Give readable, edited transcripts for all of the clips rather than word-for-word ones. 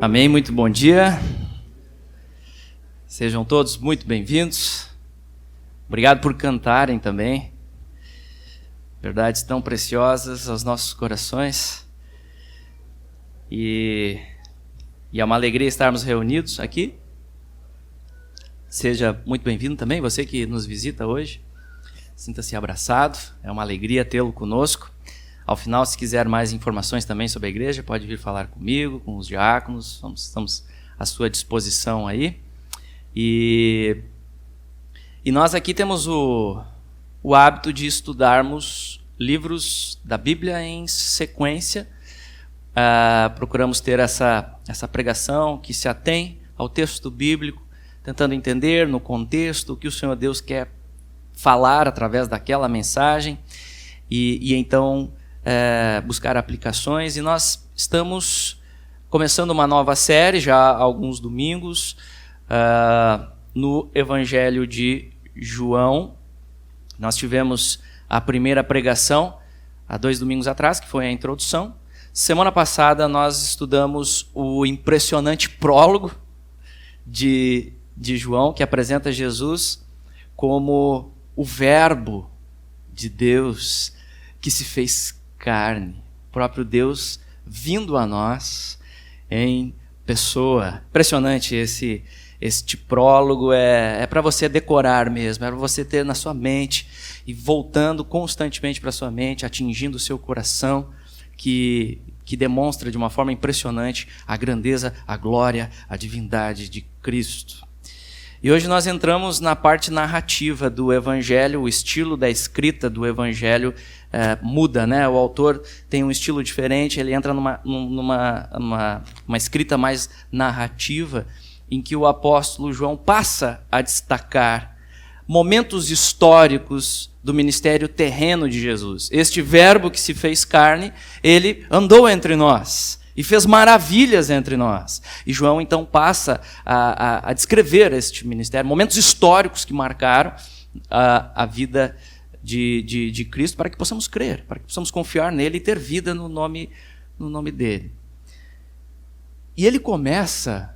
Amém, muito bom dia. Sejam todos muito bem-vindos. Obrigado por cantarem também. Verdades tão preciosas aos nossos corações. E é uma alegria estarmos reunidos aqui. Seja muito bem-vindo também, você que nos visita hoje. Sinta-se abraçado, é uma alegria tê-lo conosco. Ao final, se quiser mais informações também sobre a igreja, pode vir falar comigo, com os diáconos, estamos à sua disposição aí. E nós aqui temos o hábito de estudarmos livros da Bíblia em sequência. Procuramos ter essa pregação que se atém ao texto bíblico, tentando entender no contexto o que o Senhor Deus quer falar através daquela mensagem e então buscar aplicações. E nós estamos começando uma nova série já há alguns domingos no Evangelho de João. Nós tivemos a primeira pregação há 2 domingos atrás, que foi a introdução. Semana passada nós estudamos o impressionante prólogo de João, que apresenta Jesus como o Verbo de Deus que se fez carne, o próprio Deus vindo a nós em pessoa. Impressionante este prólogo, é para você decorar mesmo, é para você ter na sua mente e voltando constantemente para a sua mente, atingindo o seu coração, que demonstra de uma forma impressionante a grandeza, a glória, a divindade de Cristo. E hoje nós entramos na parte narrativa do Evangelho. O estilo da escrita do Evangelho muda, né? O autor tem um estilo diferente, ele entra numa escrita mais narrativa, em que o apóstolo João passa a destacar momentos históricos do ministério terreno de Jesus. Este verbo que se fez carne, ele andou entre nós e fez maravilhas entre nós. E João então passa a descrever este ministério, momentos históricos que marcaram a vida de Cristo, para que possamos crer, para que possamos confiar nele e ter vida no nome dele. E ele começa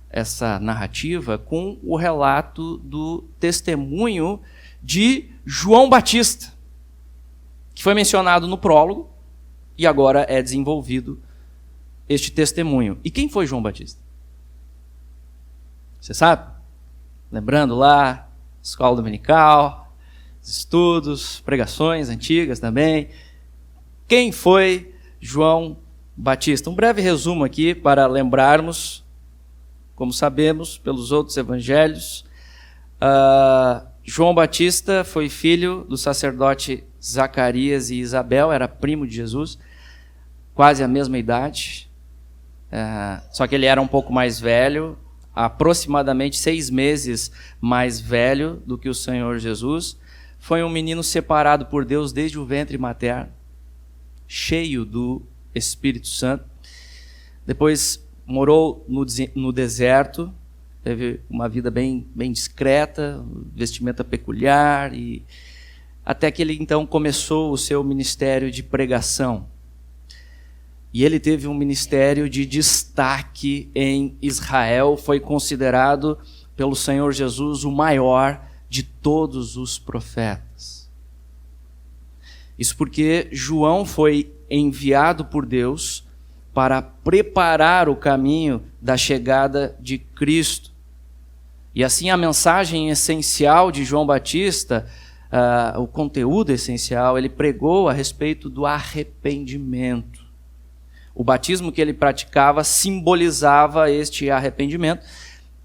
essa narrativa com o relato do testemunho de João Batista, que foi mencionado no prólogo, e agora é desenvolvido este testemunho. E quem foi João Batista? Você sabe? Lembrando lá, escola dominical, estudos, pregações antigas também. Quem foi João Batista? Um breve resumo aqui para lembrarmos, como sabemos pelos outros evangelhos. João Batista foi filho do sacerdote Zacarias e Isabel, era primo de Jesus, quase a mesma idade, só que ele era um pouco mais velho, aproximadamente 6 meses mais velho do que o Senhor Jesus. Foi um menino separado por Deus desde o ventre materno, cheio do Espírito Santo. Depois morou no deserto, teve uma vida bem discreta, vestimenta peculiar, e até que ele então começou o seu ministério de pregação. E ele teve um ministério de destaque em Israel, foi considerado pelo Senhor Jesus o maior de todos os profetas. Isso porque João foi enviado por Deus para preparar o caminho da chegada de Cristo. E assim a mensagem essencial de João Batista, o conteúdo essencial, ele pregou a respeito do arrependimento. O batismo que ele praticava simbolizava este arrependimento.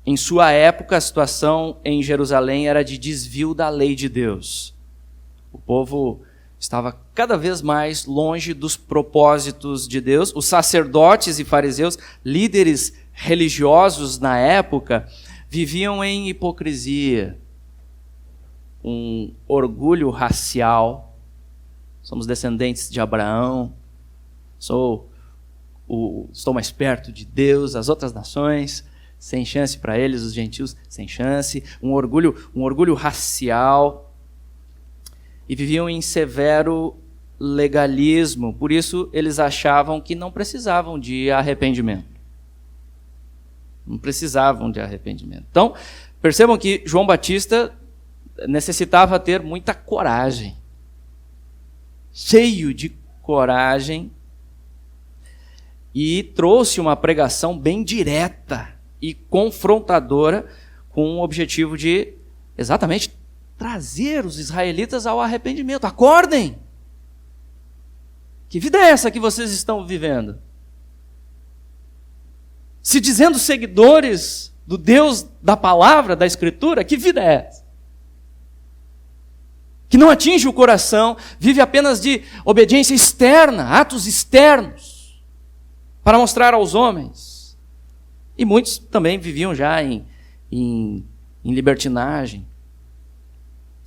Em sua época, a situação em Jerusalém era de desvio da lei de Deus. O povo estava cada vez mais longe dos propósitos de Deus. Os sacerdotes e fariseus, líderes religiosos na época, viviam em hipocrisia, um orgulho racial. Somos descendentes de Abraão, estou mais perto de Deus, as outras nações, sem chance para eles, os gentios, sem chance. Um orgulho racial. E viviam em severo legalismo, por isso eles achavam que não precisavam de arrependimento. não precisavam de arrependimento. Então, percebam que João Batista necessitava ter muita coragem, cheio de coragem, e trouxe uma pregação bem direta e confrontadora, com o objetivo de exatamente trazer os israelitas ao arrependimento. Acordem! Que vida é essa que vocês estão vivendo? Se dizendo seguidores do Deus da palavra, da Escritura, que vida é essa? Que não atinge o coração, vive apenas de obediência externa, atos externos, para mostrar aos homens. E muitos também viviam já em libertinagem.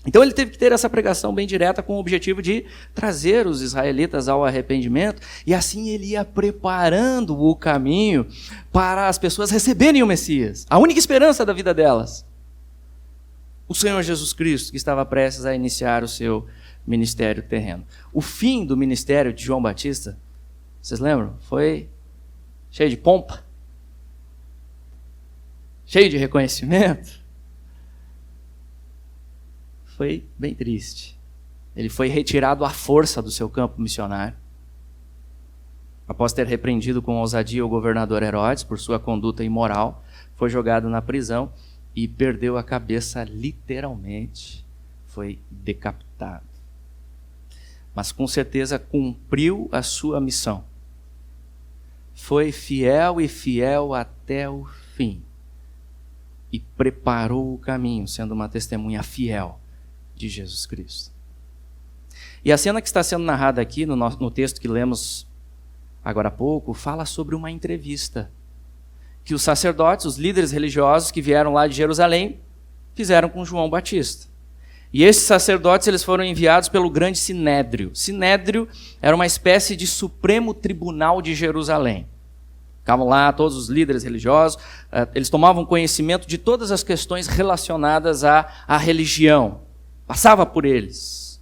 Então ele teve que ter essa pregação bem direta com o objetivo de trazer os israelitas ao arrependimento, e assim ele ia preparando o caminho para as pessoas receberem o Messias, a única esperança da vida delas. O Senhor Jesus Cristo, que estava prestes a iniciar o seu ministério terreno. O fim do ministério de João Batista, vocês lembram? Foi cheio de pompa, cheio de reconhecimento. Foi bem triste. Ele foi retirado à força do seu campo missionário. Após ter repreendido com ousadia o governador Herodes por sua conduta imoral, foi jogado na prisão e perdeu a cabeça literalmente. Foi decapitado. Mas com certeza cumpriu a sua missão. Foi fiel e fiel até o fim. E preparou o caminho, sendo uma testemunha fiel de Jesus Cristo. E a cena que está sendo narrada aqui no texto que lemos agora há pouco, fala sobre uma entrevista que os sacerdotes, os líderes religiosos que vieram lá de Jerusalém, fizeram com João Batista. E esses sacerdotes, eles foram enviados pelo grande Sinédrio. Sinédrio era uma espécie de Supremo Tribunal de Jerusalém. Ficavam lá todos os líderes religiosos, eles tomavam conhecimento de todas as questões relacionadas à religião. Passava por eles.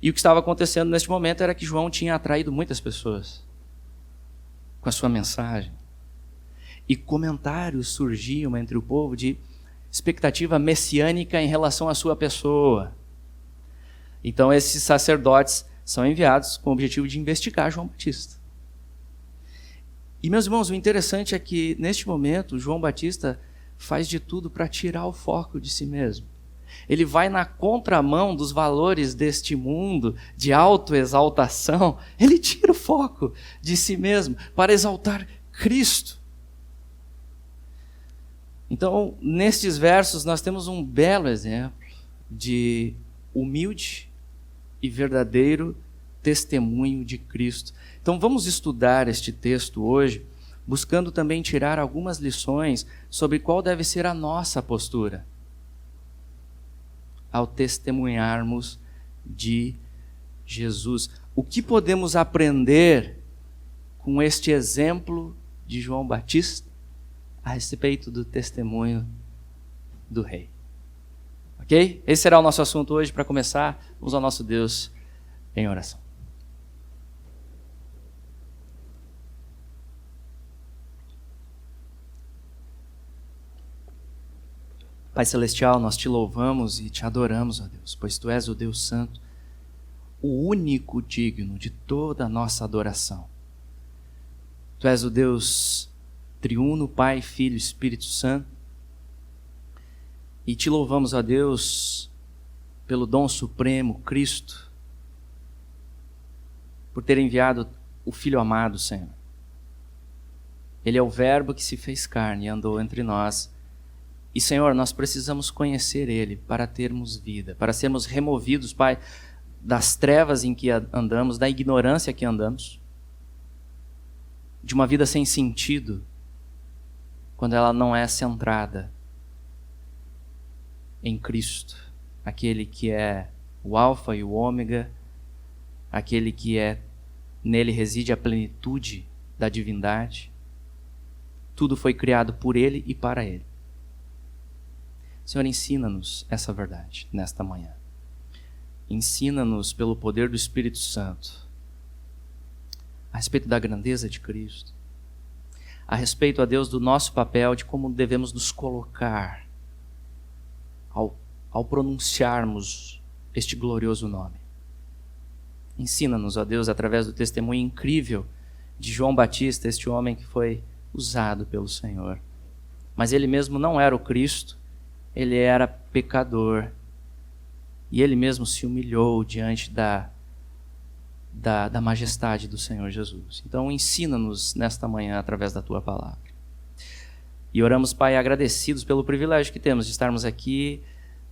E o que estava acontecendo neste momento era que João tinha atraído muitas pessoas com a sua mensagem. E comentários surgiam entre o povo de expectativa messiânica em relação à sua pessoa. Então esses sacerdotes são enviados com o objetivo de investigar João Batista. E meus irmãos, o interessante é que neste momento João Batista faz de tudo para tirar o foco de si mesmo. Ele vai na contramão dos valores deste mundo de autoexaltação. Ele tira o foco de si mesmo para exaltar Cristo. Então, nestes versos, nós temos um belo exemplo de humilde e verdadeiro testemunho de Cristo. Então, vamos estudar este texto hoje, buscando também tirar algumas lições sobre qual deve ser a nossa postura ao testemunharmos de Jesus. O que podemos aprender com este exemplo de João Batista a respeito do testemunho do Rei? Ok? Esse será o nosso assunto hoje. Para começar, vamos ao nosso Deus em oração. Pai Celestial, nós te louvamos e te adoramos, ó Deus, pois Tu és o Deus Santo, o único digno de toda a nossa adoração. Tu és o Deus triuno, Pai, Filho e Espírito Santo, e te louvamos, ó Deus, pelo dom supremo, Cristo, por ter enviado o Filho amado, Senhor. Ele é o Verbo que se fez carne e andou entre nós. E, Senhor, nós precisamos conhecer Ele para termos vida, para sermos removidos, Pai, das trevas em que andamos, da ignorância que andamos, de uma vida sem sentido, quando ela não é centrada em Cristo, aquele que é o Alfa e o Ômega, aquele que nele reside a plenitude da divindade. Tudo foi criado por Ele e para Ele. Senhor, ensina-nos essa verdade nesta manhã. Ensina-nos pelo poder do Espírito Santo a respeito da grandeza de Cristo, a respeito, a Deus, do nosso papel, de como devemos nos colocar ao pronunciarmos este glorioso nome. Ensina-nos, ó Deus, através do testemunho incrível de João Batista, este homem que foi usado pelo Senhor. Mas ele mesmo não era o Cristo, ele era pecador. E ele mesmo se humilhou diante da majestade do Senhor Jesus. Então ensina-nos nesta manhã através da Tua palavra. E oramos, Pai, agradecidos pelo privilégio que temos de estarmos aqui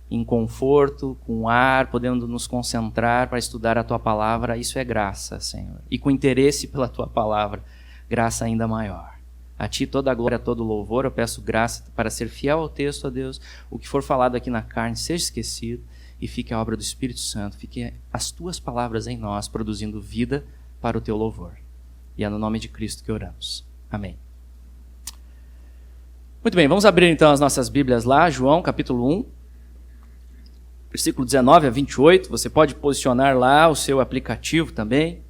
em conforto, com ar, podendo nos concentrar para estudar a Tua palavra. Isso é graça, Senhor. E com interesse pela Tua palavra, graça ainda maior. A Ti toda a glória, todo o louvor. Eu peço graça para ser fiel ao texto, ó Deus. O que for falado aqui na carne seja esquecido e fique a obra do Espírito Santo. Fique as Tuas palavras em nós, produzindo vida para o Teu louvor. E é no nome de Cristo que oramos. Amém. Muito bem, vamos abrir então as nossas Bíblias lá. João, capítulo 1. Versículo 19 a 28, você pode posicionar lá o seu aplicativo também.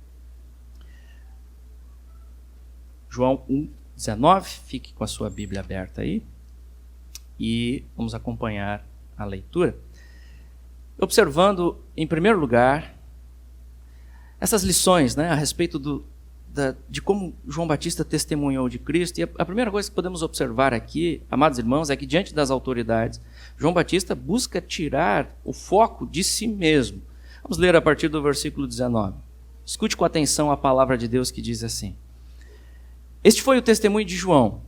João 1, 19, fique com a sua Bíblia aberta aí. E vamos acompanhar a leitura. Observando, em primeiro lugar, essas lições, né, a respeito de como João Batista testemunhou de Cristo. E a primeira coisa que podemos observar aqui, amados irmãos, é que diante das autoridades, João Batista busca tirar o foco de si mesmo. Vamos ler a partir do versículo 19. Escute com atenção a palavra de Deus que diz assim: Este foi o testemunho de João,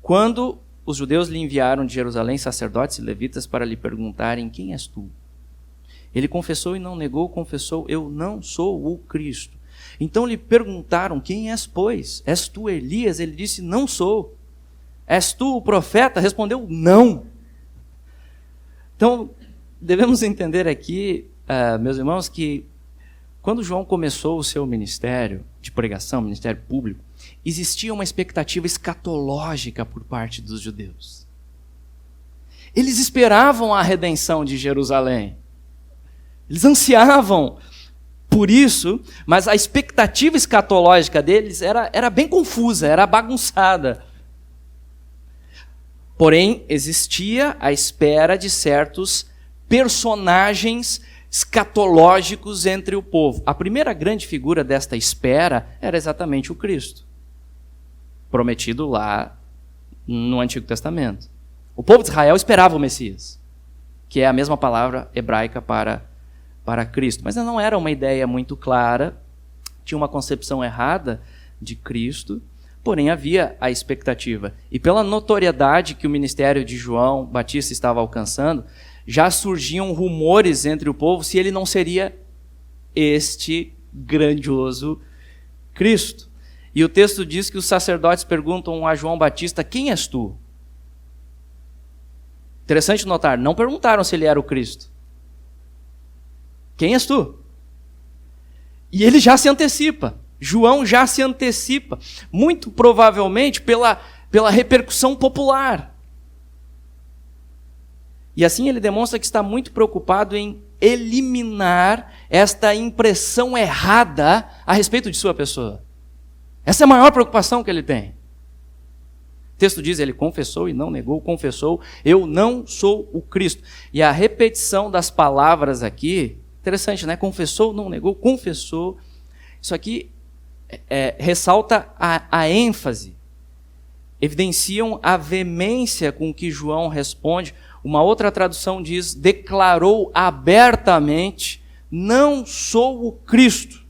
quando os judeus lhe enviaram de Jerusalém sacerdotes e levitas para lhe perguntarem: quem és tu? Ele confessou e não negou, confessou: eu não sou o Cristo. Então lhe perguntaram: quem és, pois? És tu Elias? Ele disse: não sou. És tu o profeta? Respondeu: não. Então, devemos entender aqui, meus irmãos, que quando João começou o seu ministério de pregação, ministério público, existia uma expectativa escatológica por parte dos judeus. Eles esperavam a redenção de Jerusalém. Eles ansiavam por isso, mas a expectativa escatológica deles era bem confusa, era bagunçada. Porém, existia a espera de certos personagens escatológicos entre o povo. A primeira grande figura desta espera era exatamente o Cristo, prometido lá no Antigo Testamento. O povo de Israel esperava o Messias, que é a mesma palavra hebraica para Cristo. Mas não era uma ideia muito clara, tinha uma concepção errada de Cristo, porém havia a expectativa. E pela notoriedade que o ministério de João Batista estava alcançando, já surgiam rumores entre o povo se ele não seria este grandioso Cristo. E o texto diz que os sacerdotes perguntam a João Batista: quem és tu? Interessante notar, não perguntaram se ele era o Cristo. Quem és tu? E ele já se antecipa. João já se antecipa, muito provavelmente pela repercussão popular. E assim ele demonstra que está muito preocupado em eliminar esta impressão errada a respeito de sua pessoa. Essa é a maior preocupação que ele tem. O texto diz: ele confessou e não negou, confessou: eu não sou o Cristo. E a repetição das palavras aqui, interessante, né? Confessou, não negou, confessou. Isso aqui ressalta a ênfase, evidenciam a veemência com que João responde. Uma outra tradução diz: declarou abertamente: não sou o Cristo.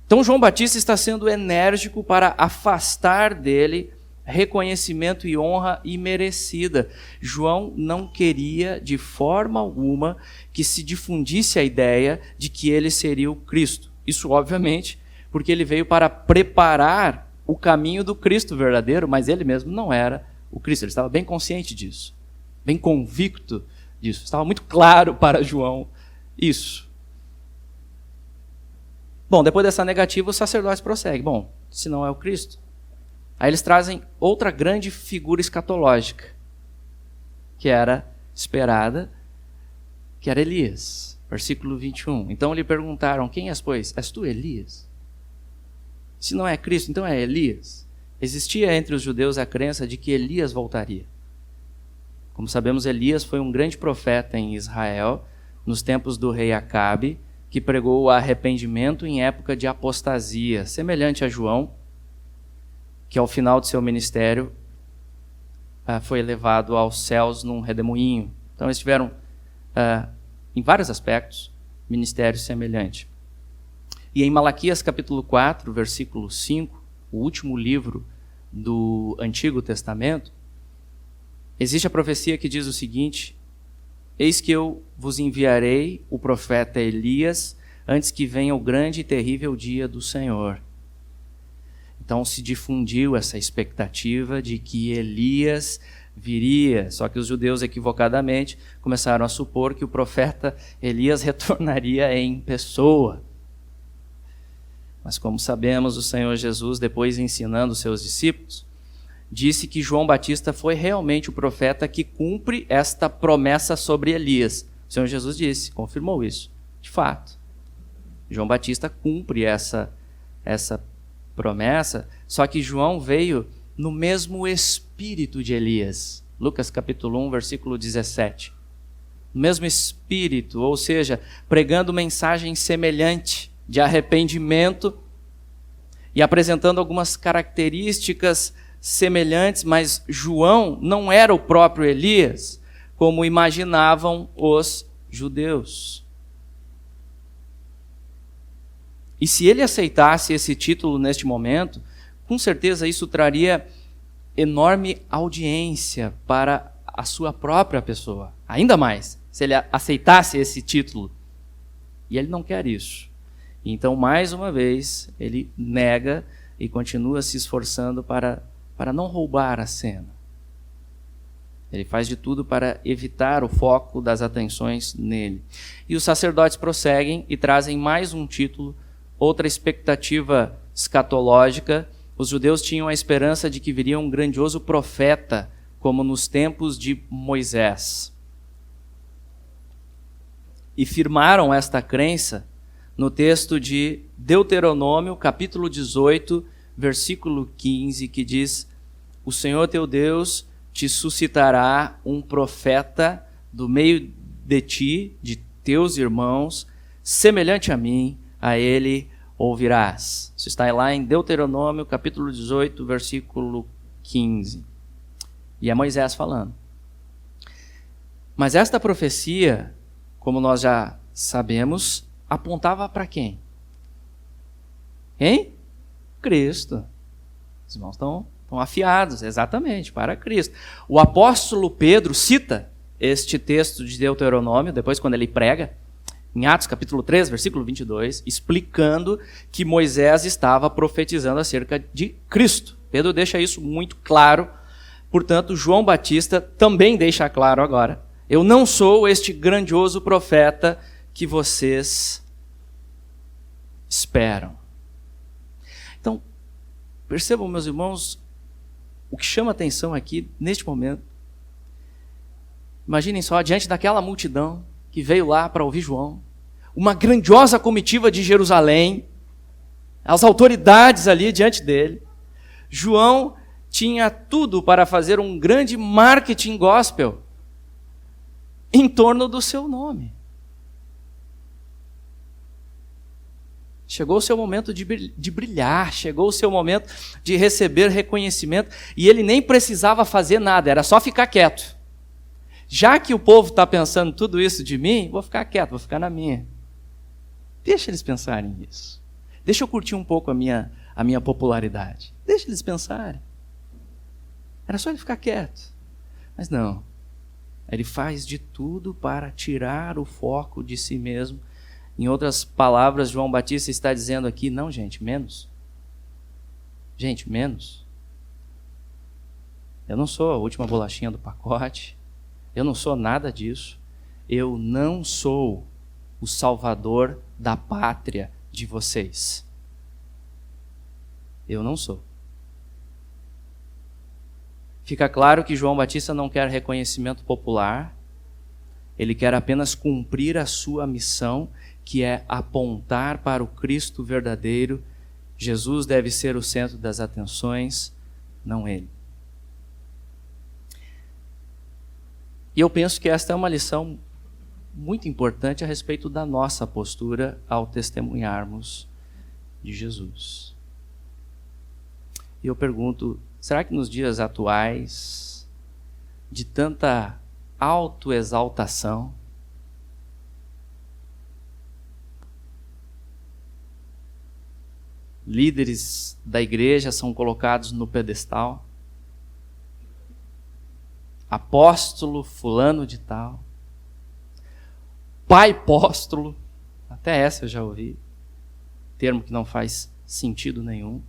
Então João Batista está sendo enérgico para afastar dele reconhecimento e honra imerecida. João não queria de forma alguma que se difundisse a ideia de que ele seria o Cristo. Isso, obviamente, porque ele veio para preparar o caminho do Cristo verdadeiro, mas ele mesmo não era o Cristo. Ele estava bem consciente disso, bem convicto disso. Estava muito claro para João isso. Bom, depois dessa negativa, os sacerdotes prosseguem. Bom, se não é o Cristo. Aí eles trazem outra grande figura escatológica, que era esperada, que era Elias. Versículo 21. Então lhe perguntaram: quem és, pois? És tu Elias? Se não é Cristo, então é Elias. Existia entre os judeus a crença de que Elias voltaria. Como sabemos, Elias foi um grande profeta em Israel, nos tempos do rei Acabe, que pregou o arrependimento em época de apostasia, semelhante a João, que ao final de seu ministério foi levado aos céus num redemoinho. Então eles tiveram, em vários aspectos, ministério semelhante. E em Malaquias capítulo 4, versículo 5, o último livro do Antigo Testamento, existe a profecia que diz o seguinte: eis que eu vos enviarei o profeta Elias antes que venha o grande e terrível dia do Senhor. Então se difundiu essa expectativa de que Elias viria, só que os judeus equivocadamente começaram a supor que o profeta Elias retornaria em pessoa. Mas como sabemos, o Senhor Jesus, depois ensinando os seus discípulos, disse que João Batista foi realmente o profeta que cumpre esta promessa sobre Elias. O Senhor Jesus disse, confirmou isso, de fato. João Batista cumpre essa promessa, só que João veio no mesmo espírito de Elias. Lucas capítulo 1, versículo 17. No mesmo espírito, ou seja, pregando mensagem semelhante de arrependimento e apresentando algumas características semelhantes, mas João não era o próprio Elias, como imaginavam os judeus. E se ele aceitasse esse título neste momento, com certeza isso traria enorme audiência para a sua própria pessoa. Ainda mais, se ele aceitasse esse título. E ele não quer isso. Então, mais uma vez, ele nega e continua se esforçando para não roubar a cena. Ele faz de tudo para evitar o foco das atenções nele. E os sacerdotes prosseguem e trazem mais um título, outra expectativa escatológica. Os judeus tinham a esperança de que viria um grandioso profeta, como nos tempos de Moisés. E firmaram esta crença no texto de Deuteronômio, capítulo 18, versículo 15, que diz: o Senhor teu Deus te suscitará um profeta do meio de ti, de teus irmãos, semelhante a mim, a ele ouvirás. Isso está lá em Deuteronômio, capítulo 18, versículo 15. E é Moisés falando. Mas esta profecia, como nós já sabemos, apontava para quem? Quem? Cristo. Os irmãos estão afiados, exatamente, para Cristo. O apóstolo Pedro cita este texto de Deuteronômio, depois quando ele prega, em Atos capítulo 3, versículo 22, explicando que Moisés estava profetizando acerca de Cristo. Pedro deixa isso muito claro, portanto, João Batista também deixa claro agora: eu não sou este grandioso profeta que vocês esperam. Então, percebam, meus irmãos, o que chama atenção aqui, neste momento. Imaginem só, diante daquela multidão que veio lá para ouvir João, uma grandiosa comitiva de Jerusalém, as autoridades ali diante dele, João tinha tudo para fazer um grande marketing gospel em torno do seu nome. Chegou o seu momento de brilhar, chegou o seu momento de receber reconhecimento, e ele nem precisava fazer nada, era só ficar quieto. Já que o povo está pensando tudo isso de mim, vou ficar quieto, vou ficar na minha. Deixa eles pensarem nisso. Deixa eu curtir um pouco a minha popularidade. Deixa eles pensarem. Era só ele ficar quieto. Mas não. Ele faz de tudo para tirar o foco de si mesmo. Em outras palavras, João Batista está dizendo aqui: não, gente, menos. Gente, menos. Eu não sou a última bolachinha do pacote. Eu não sou nada disso. Eu não sou o salvador da pátria de vocês. Eu não sou. Fica claro que João Batista não quer reconhecimento popular. Ele quer apenas cumprir a sua missão, que é apontar para o Cristo verdadeiro, Jesus deve ser o centro das atenções, não ele. E eu penso que esta é uma lição muito importante a respeito da nossa postura ao testemunharmos de Jesus. E eu pergunto, será que nos dias atuais, de tanta autoexaltação, líderes da igreja são colocados no pedestal? Apóstolo fulano de tal, pai apóstolo, até essa eu já ouvi, termo que não faz sentido nenhum.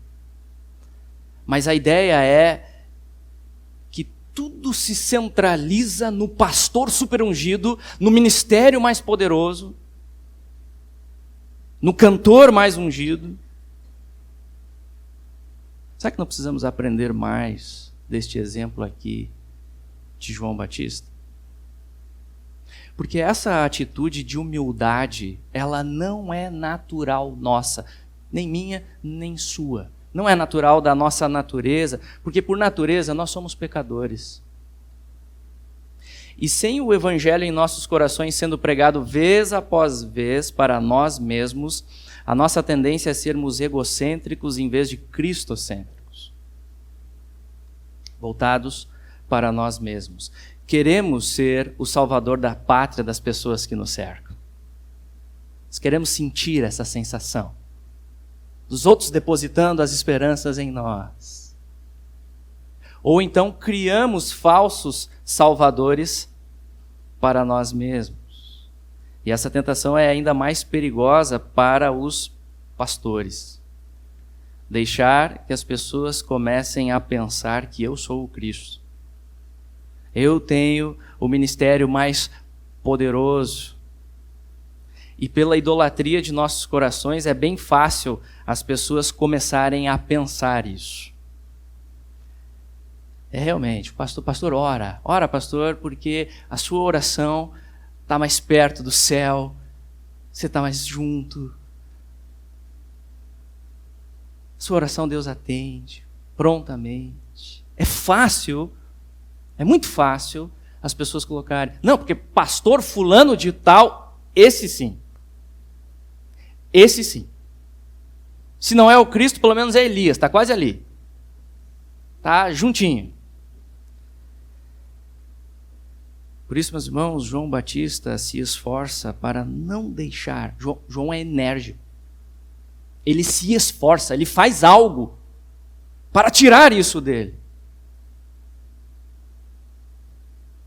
Mas a ideia é que tudo se centraliza no pastor superungido, no ministério mais poderoso, no cantor mais ungido. Será que não precisamos aprender mais deste exemplo aqui de João Batista? Porque essa atitude de humildade, ela não é natural nossa, nem minha, nem sua. Não é natural da nossa natureza, porque por natureza nós somos pecadores. E sem o evangelho em nossos corações sendo pregado vez após vez para nós mesmos, a nossa tendência é sermos egocêntricos em vez de cristocêntricos, voltados para nós mesmos. Queremos ser o salvador da pátria das pessoas que nos cercam. Nós queremos sentir essa sensação dos outros depositando as esperanças em nós. Ou então criamos falsos salvadores para nós mesmos. E essa tentação é ainda mais perigosa para os pastores. Deixar que as pessoas comecem a pensar que eu sou o Cristo. Eu tenho o ministério mais poderoso. E pela idolatria de nossos corações é bem fácil as pessoas começarem a pensar isso. É realmente, pastor, ora, pastor, porque a sua oração está mais perto do céu, você está mais junto. Sua oração Deus atende prontamente. É fácil, é muito fácil as pessoas colocarem, não, porque pastor fulano de tal, esse sim. Esse sim. Se não é o Cristo, pelo menos é Elias, está quase ali. Está juntinho. Por isso, meus irmãos, João Batista se esforça para não deixar. João é enérgico. Ele se esforça, ele faz algo para tirar isso dele.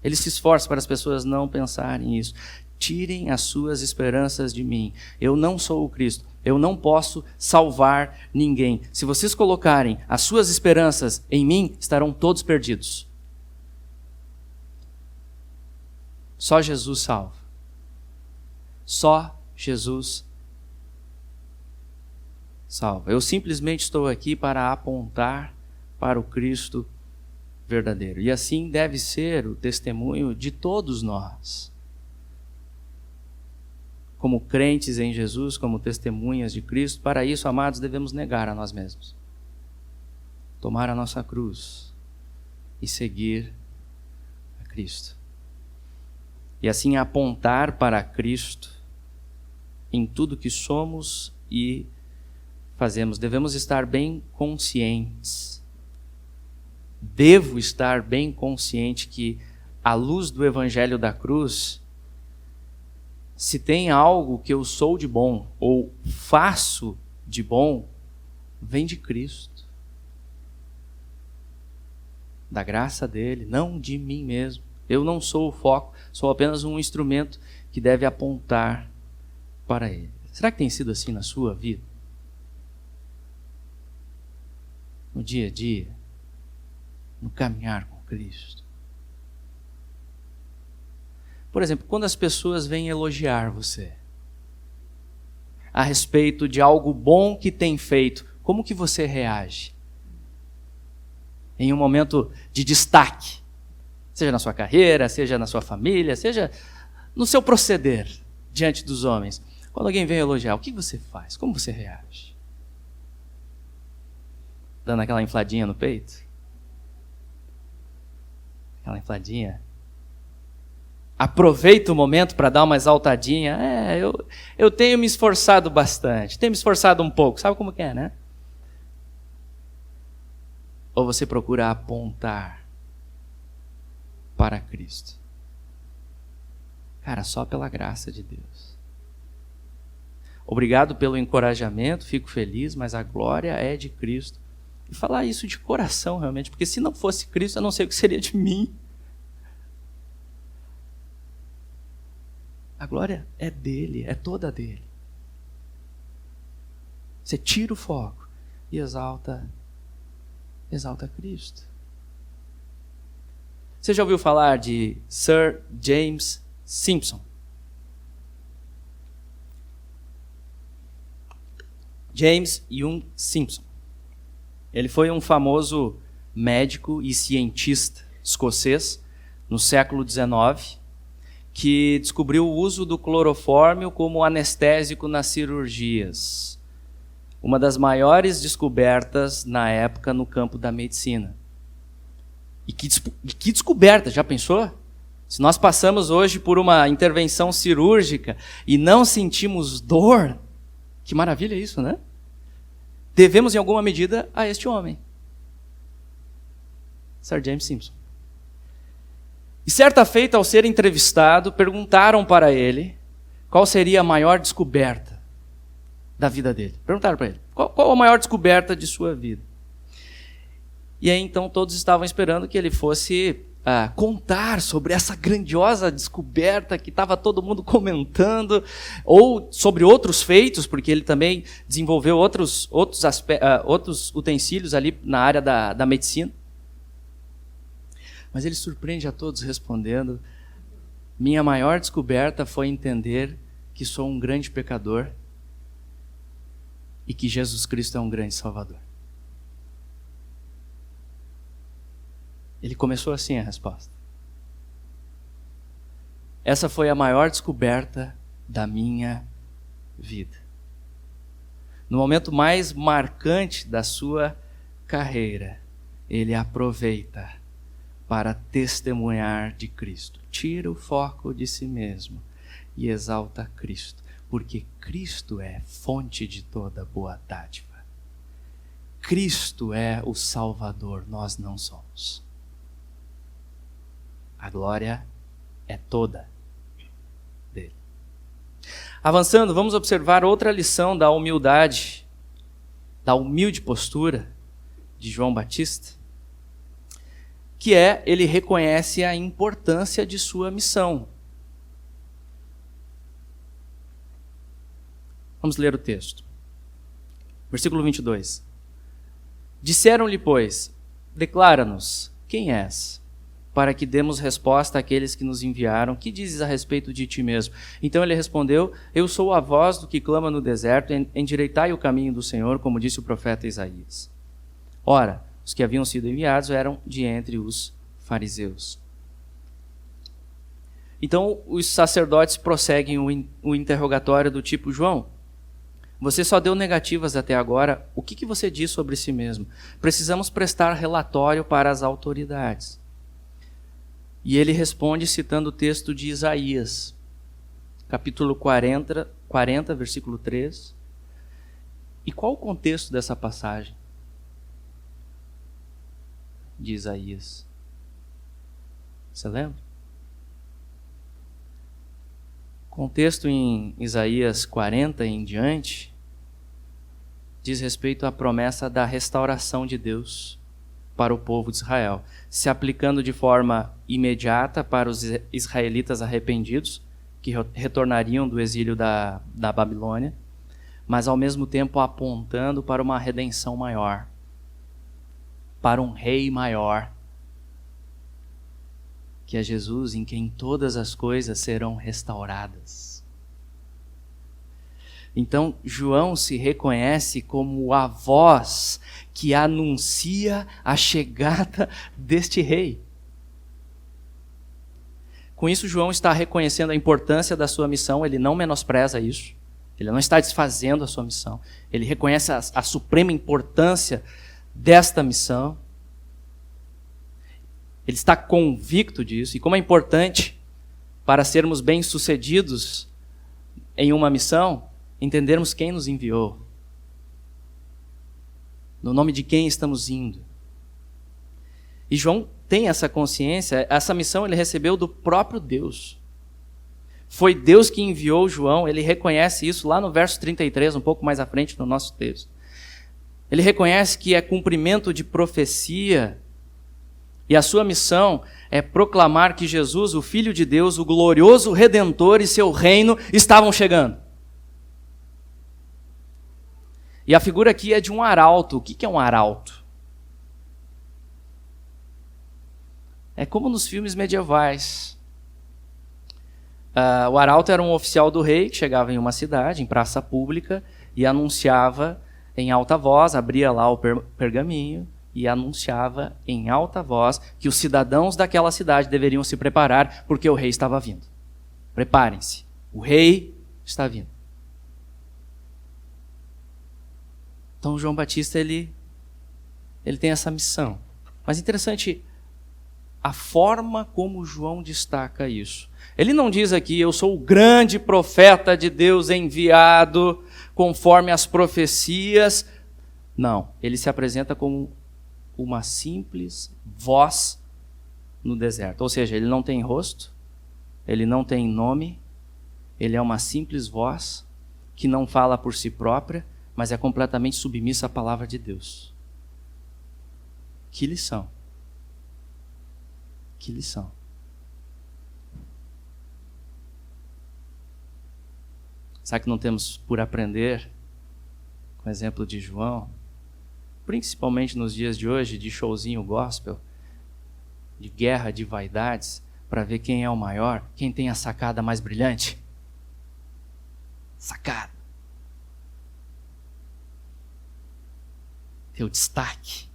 Ele se esforça para as pessoas não pensarem isso. Tirem as suas esperanças de mim. Eu não sou o Cristo. Eu não posso salvar ninguém. Se vocês colocarem as suas esperanças em mim, estarão todos perdidos. Só Jesus salva. Só Jesus salva. Eu simplesmente estou aqui para apontar para o Cristo verdadeiro. E assim deve ser o testemunho de todos nós. Como crentes em Jesus, como testemunhas de Cristo, para isso, amados, devemos negar a nós mesmos. Tomar a nossa cruz e seguir a Cristo. E assim apontar para Cristo em tudo que somos e fazemos. Devemos estar bem conscientes. Devo estar bem consciente que, à luz do Evangelho da cruz, se tem algo que eu sou de bom ou faço de bom, vem de Cristo. Da graça dele, não de mim mesmo. Eu não sou o foco, sou apenas um instrumento que deve apontar para ele. Será que tem sido assim na sua vida? No dia a dia? No caminhar com Cristo? Por exemplo, quando as pessoas vêm elogiar você a respeito de algo bom que tem feito, como que você reage? Em um momento de destaque, seja na sua carreira, seja na sua família, seja no seu proceder diante dos homens. Quando alguém vem elogiar, o que você faz? Como você reage? Dando aquela infladinha no peito? Aquela infladinha? Aproveita o momento para dar uma exaltadinha. Eu tenho me esforçado bastante. Tenho me esforçado um pouco. Sabe como que é, né? Ou você procura apontar para Cristo? Cara, só pela graça de Deus. Obrigado pelo encorajamento, fico feliz, mas a glória é de Cristo. E falar isso de coração, realmente, porque se não fosse Cristo, eu não sei o que seria de mim. A glória é dele, é toda dele. Você tira o foco e exalta Cristo. Você já ouviu falar de Sir James Simpson? James Young Simpson. Ele foi um famoso médico e cientista escocês no século XIX, que descobriu o uso do clorofórmio como anestésico nas cirurgias. Uma das maiores descobertas na época no campo da medicina. E que descoberta, já pensou? Se nós passamos hoje por uma intervenção cirúrgica e não sentimos dor, que maravilha isso, né? Devemos em alguma medida a este homem, Sir James Simpson. E certa feita, ao ser entrevistado, perguntaram para ele qual seria a maior descoberta da vida dele. Perguntaram para ele, qual a maior descoberta de sua vida? E aí então todos estavam esperando que ele fosse contar sobre essa grandiosa descoberta que estava todo mundo comentando, ou sobre outros feitos, porque ele também desenvolveu outros utensílios ali na área da medicina. Mas ele surpreende a todos respondendo: minha maior descoberta foi entender que sou um grande pecador e que Jesus Cristo é um grande Salvador. Ele começou assim a resposta. Essa foi a maior descoberta da minha vida. No momento mais marcante da sua carreira, ele aproveita para testemunhar de Cristo. Tira o foco de si mesmo e exalta Cristo, porque Cristo é fonte de toda boa dádiva. Cristo é o Salvador, nós não somos. A glória é toda dele. Avançando, vamos observar outra lição da humildade, da humilde postura de João Batista, que ele reconhece a importância de sua missão. Vamos ler o texto. Versículo 22. Disseram-lhe, pois, declara-nos, quem és? Para que demos resposta àqueles que nos enviaram. Que dizes a respeito de ti mesmo? Então ele respondeu, eu sou a voz do que clama no deserto, endireitai o caminho do Senhor, como disse o profeta Isaías. Ora, os que haviam sido enviados eram de entre os fariseus. Então os sacerdotes prosseguem o interrogatório do tipo, João, você só deu negativas até agora, o que você diz sobre si mesmo? Precisamos prestar relatório para as autoridades. E ele responde citando o texto de Isaías, capítulo 40, versículo 3. E qual o contexto dessa passagem de Isaías? Você lembra? O contexto em Isaías 40 em diante diz respeito à promessa da restauração de Deus para o povo de Israel, se aplicando de forma imediata para os israelitas arrependidos, que retornariam do exílio da Babilônia, mas ao mesmo tempo apontando para uma redenção maior, para um rei maior, que é Jesus, em quem todas as coisas serão restauradas. Então, João se reconhece como a voz que anuncia a chegada deste rei. Com isso, João está reconhecendo a importância da sua missão, ele não menospreza isso, ele não está desfazendo a sua missão, ele reconhece a suprema importância desta missão. Ele está convicto disso. E como é importante para sermos bem-sucedidos em uma missão, entendermos quem nos enviou. No nome de quem estamos indo. E João tem essa consciência, essa missão ele recebeu do próprio Deus. Foi Deus que enviou João, ele reconhece isso lá no verso 33, um pouco mais à frente no nosso texto. Ele reconhece que é cumprimento de profecia, e a sua missão é proclamar que Jesus, o Filho de Deus, o glorioso Redentor e seu reino estavam chegando. E a figura aqui é de um arauto. O que é um arauto? É como nos filmes medievais. O arauto era um oficial do rei que chegava em uma cidade, em praça pública, e anunciava em alta voz, abria lá o pergaminho e anunciava em alta voz que os cidadãos daquela cidade deveriam se preparar porque o rei estava vindo. Preparem-se, o rei está vindo. Então João Batista ele tem essa missão. Mas interessante a forma como João destaca isso. Ele não diz aqui, eu sou o grande profeta de Deus enviado conforme as profecias. Não, ele se apresenta como uma simples voz no deserto. Ou seja, ele não tem rosto, ele não tem nome, ele é uma simples voz que não fala por si própria, mas é completamente submissa à palavra de Deus. Que lição! Que lição! Será que não temos por aprender com o exemplo de João? Principalmente nos dias de hoje, de showzinho gospel, de guerra de vaidades, para ver quem é o maior, quem tem a sacada mais brilhante. Sacada. Teu destaque.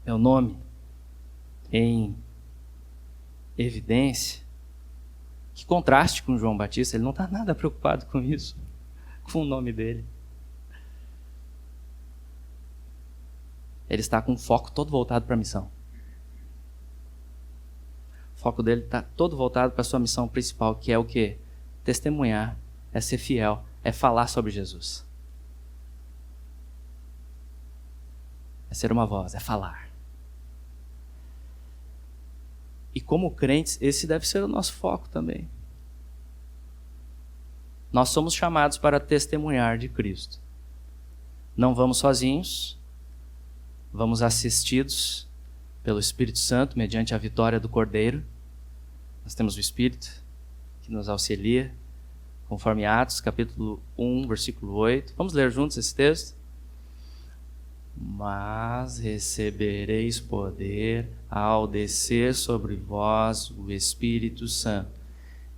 Meu nome em evidência. Que contraste com João Batista, ele não está nada preocupado com isso, com o nome dele. Ele está com o foco todo voltado para a missão. O foco dele está todo voltado para a sua missão principal, que é o quê? Testemunhar, é ser fiel, é falar sobre Jesus. É ser uma voz, é falar. E como crentes, esse deve ser o nosso foco também. Nós somos chamados para testemunhar de Cristo. Não vamos sozinhos, vamos assistidos pelo Espírito Santo, mediante a vitória do Cordeiro. Nós temos o Espírito que nos auxilia, conforme Atos, capítulo 1, versículo 8. Vamos ler juntos esse texto? Mas recebereis poder ao descer sobre vós o Espírito Santo,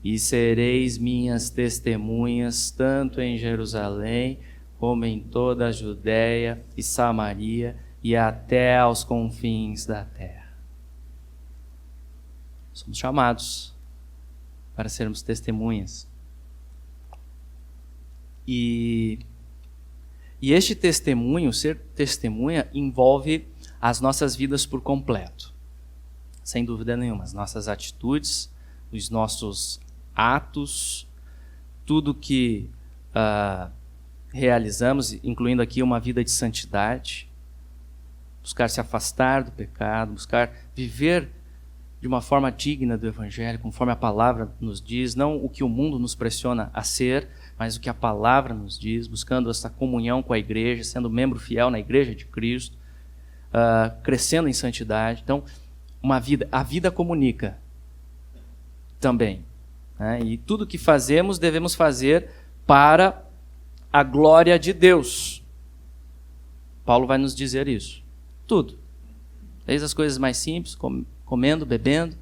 e sereis minhas testemunhas, tanto em Jerusalém, como em toda a Judéia e Samaria, e até aos confins da terra. Somos chamados para sermos testemunhas. E este testemunho, ser testemunha, envolve as nossas vidas por completo. Sem dúvida nenhuma. As nossas atitudes, os nossos atos, tudo que realizamos, incluindo aqui uma vida de santidade, buscar se afastar do pecado, buscar viver de uma forma digna do Evangelho, conforme a palavra nos diz, não o que o mundo nos pressiona a ser, mas o que a palavra nos diz, buscando essa comunhão com a igreja, sendo membro fiel na igreja de Cristo, crescendo em santidade. Então, a vida comunica também, né? E tudo que fazemos, devemos fazer para a glória de Deus. Paulo vai nos dizer isso. Tudo. Desde as coisas mais simples, comendo, bebendo,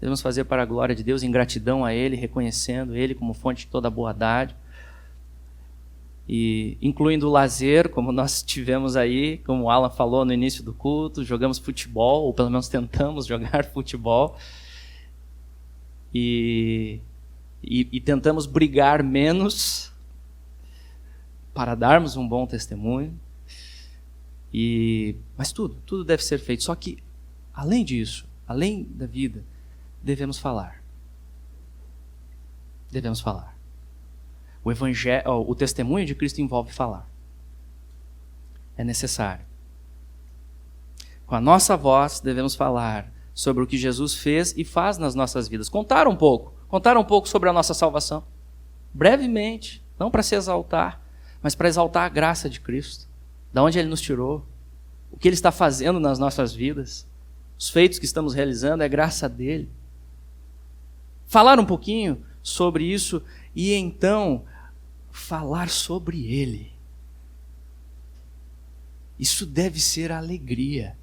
devemos fazer para a glória de Deus, em gratidão a Ele, reconhecendo Ele como fonte de toda boa dádiva. E incluindo o lazer, como nós tivemos aí, como o Alan falou no início do culto, jogamos futebol, ou pelo menos tentamos jogar futebol, e tentamos brigar menos para darmos um bom testemunho. Mas tudo deve ser feito. Só que, além disso, além da vida, devemos falar. Devemos falar. O testemunho de Cristo envolve falar. É necessário. Com a nossa voz, devemos falar sobre o que Jesus fez e faz nas nossas vidas. Contar um pouco sobre a nossa salvação. Brevemente, não para se exaltar, mas para exaltar a graça de Cristo. Da onde Ele nos tirou, o que Ele está fazendo nas nossas vidas, os feitos que estamos realizando, é graça dEle. Falar um pouquinho sobre isso e então falar sobre Ele. Isso deve ser alegria.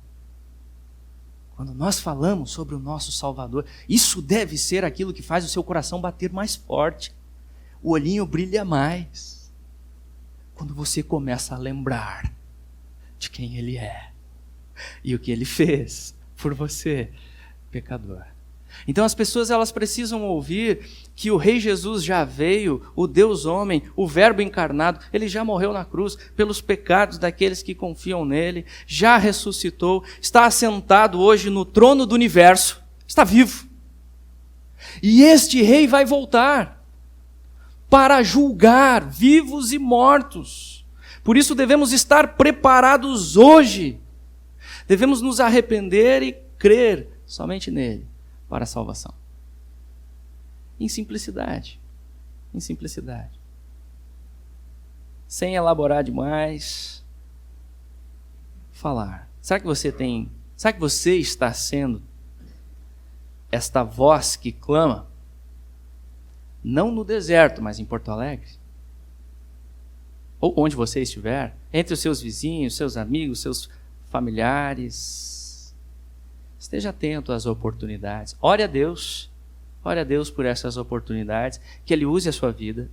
Quando nós falamos sobre o nosso Salvador, isso deve ser aquilo que faz o seu coração bater mais forte. O olhinho brilha mais. Quando você começa a lembrar de quem Ele é e o que Ele fez por você, pecador. Então as pessoas elas precisam ouvir que o Rei Jesus já veio, o Deus homem, o Verbo encarnado, Ele já morreu na cruz pelos pecados daqueles que confiam nele, já ressuscitou, está assentado hoje no trono do universo, está vivo. E este Rei vai voltar para julgar vivos e mortos. Por isso devemos estar preparados hoje. Devemos nos arrepender e crer somente nele para a salvação. Em simplicidade. Em simplicidade. Sem elaborar demais. Falar. Será que você está sendo esta voz que clama? Não no deserto, mas em Porto Alegre? Ou onde você estiver, entre os seus vizinhos, seus amigos, seus familiares. Esteja atento às oportunidades. Ore a Deus por essas oportunidades, que Ele use a sua vida,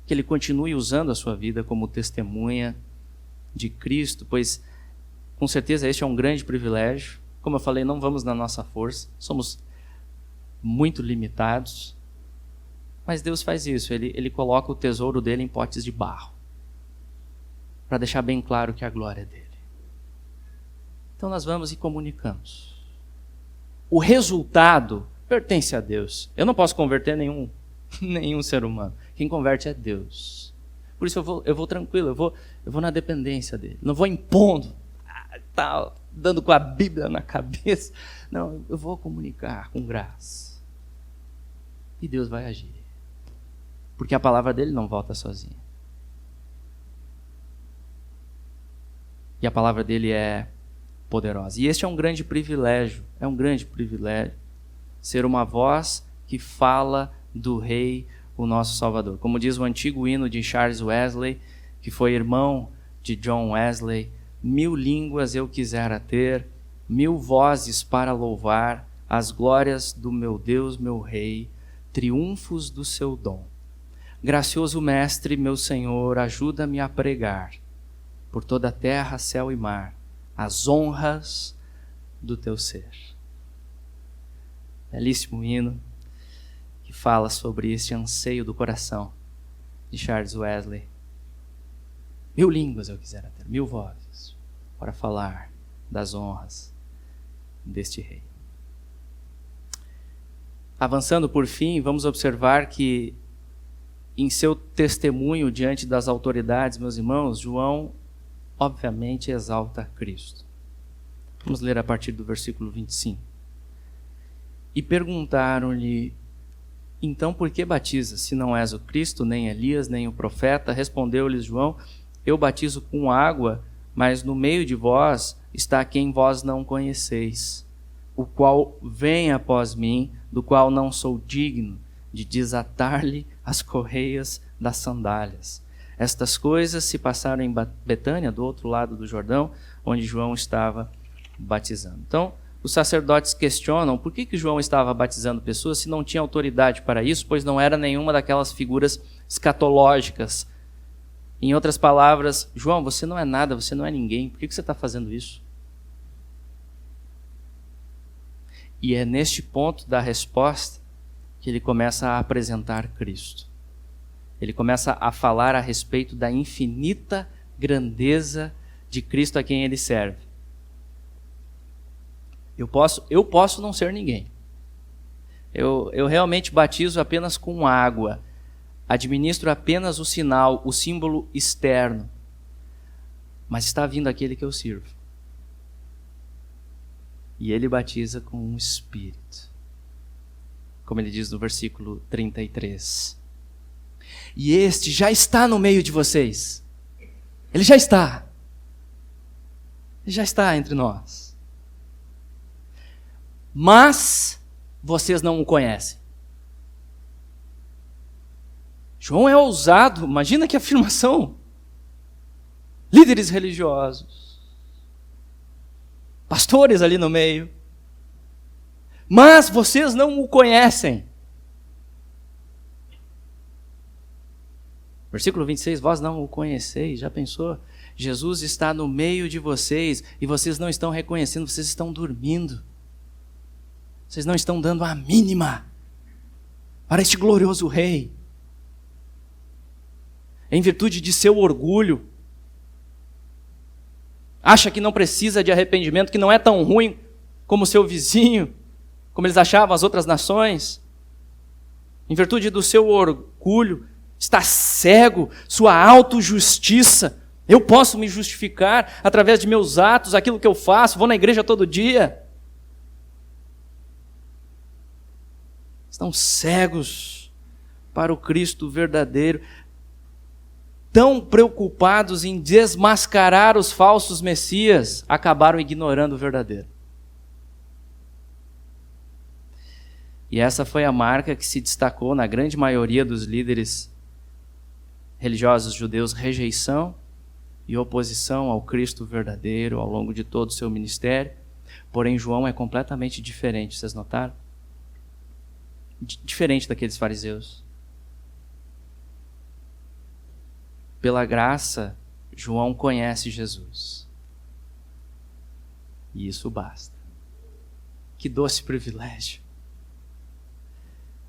que Ele continue usando a sua vida como testemunha de Cristo, pois com certeza este é um grande privilégio. Como eu falei, não vamos na nossa força, somos muito limitados, mas Deus faz isso, Ele coloca o tesouro dele em potes de barro, para deixar bem claro que a glória é dele. Então nós vamos e comunicamos. O resultado pertence a Deus. Eu não posso converter nenhum ser humano. Quem converte é Deus. Por isso eu vou tranquilo, eu vou na dependência dele. Não vou impondo, dando com a Bíblia na cabeça. Não, eu vou comunicar com graça. E Deus vai agir. Porque a palavra dele não volta sozinha. E a palavra dele é poderosa. E este é um grande privilégio, ser uma voz que fala do Rei, o nosso Salvador. Como diz o antigo hino de Charles Wesley, que foi irmão de John Wesley, 1000 línguas eu quisera ter, 1000 vozes para louvar as glórias do meu Deus, meu Rei, triunfos do seu dom. Gracioso Mestre, meu Senhor, ajuda-me a pregar por toda a terra, céu e mar, as honras do teu ser. Belíssimo hino que fala sobre este anseio do coração de Charles Wesley. 1000 línguas eu quisera ter, 1000 vozes para falar das honras deste Rei. Avançando por fim, vamos observar que em seu testemunho diante das autoridades, meus irmãos, João obviamente exalta Cristo. Vamos ler a partir do versículo 25. E perguntaram-lhe, então por que batizas, se não és o Cristo, nem Elias, nem o profeta? Respondeu-lhes João, eu batizo com água, mas no meio de vós está quem vós não conheceis, o qual vem após mim, do qual não sou digno de desatar-lhe as correias das sandálias. Estas coisas se passaram em Betânia, do outro lado do Jordão, onde João estava batizando. Então, os sacerdotes questionam por que João estava batizando pessoas se não tinha autoridade para isso, pois não era nenhuma daquelas figuras escatológicas. Em outras palavras, João, você não é nada, você não é ninguém, por que você está fazendo isso? E é neste ponto da resposta que ele começa a apresentar Cristo. Ele começa a falar a respeito da infinita grandeza de Cristo a quem ele serve. Eu posso não ser ninguém. Eu realmente batizo apenas com água. Administro apenas o sinal, o símbolo externo. Mas está vindo aquele que eu sirvo. E ele batiza com um Espírito. Como ele diz no versículo 33. E este já está no meio de vocês. Ele já está. Ele já está entre nós. Mas vocês não o conhecem. João é ousado. Imagina que afirmação. Líderes religiosos. Pastores ali no meio. Mas vocês não o conhecem. Versículo 26, vós não o conheceis. Já pensou? Jesus está no meio de vocês e vocês não estão reconhecendo, vocês estão dormindo. Vocês não estão dando a mínima para este glorioso Rei. Em virtude de seu orgulho, acha que não precisa de arrependimento, que não é tão ruim como seu vizinho, como eles achavam as outras nações. Em virtude do seu orgulho, está cego, sua autojustiça. Eu posso me justificar através de meus atos, aquilo que eu faço, vou na igreja todo dia. Estão cegos para o Cristo verdadeiro, tão preocupados em desmascarar os falsos messias, acabaram ignorando o verdadeiro. E essa foi a marca que se destacou na grande maioria dos líderes religiosos judeus: rejeição e oposição ao Cristo verdadeiro ao longo de todo o seu ministério. Porém, João é completamente diferente, vocês notaram? Diferente daqueles fariseus. Pela graça, João conhece Jesus. E isso basta. Que doce privilégio.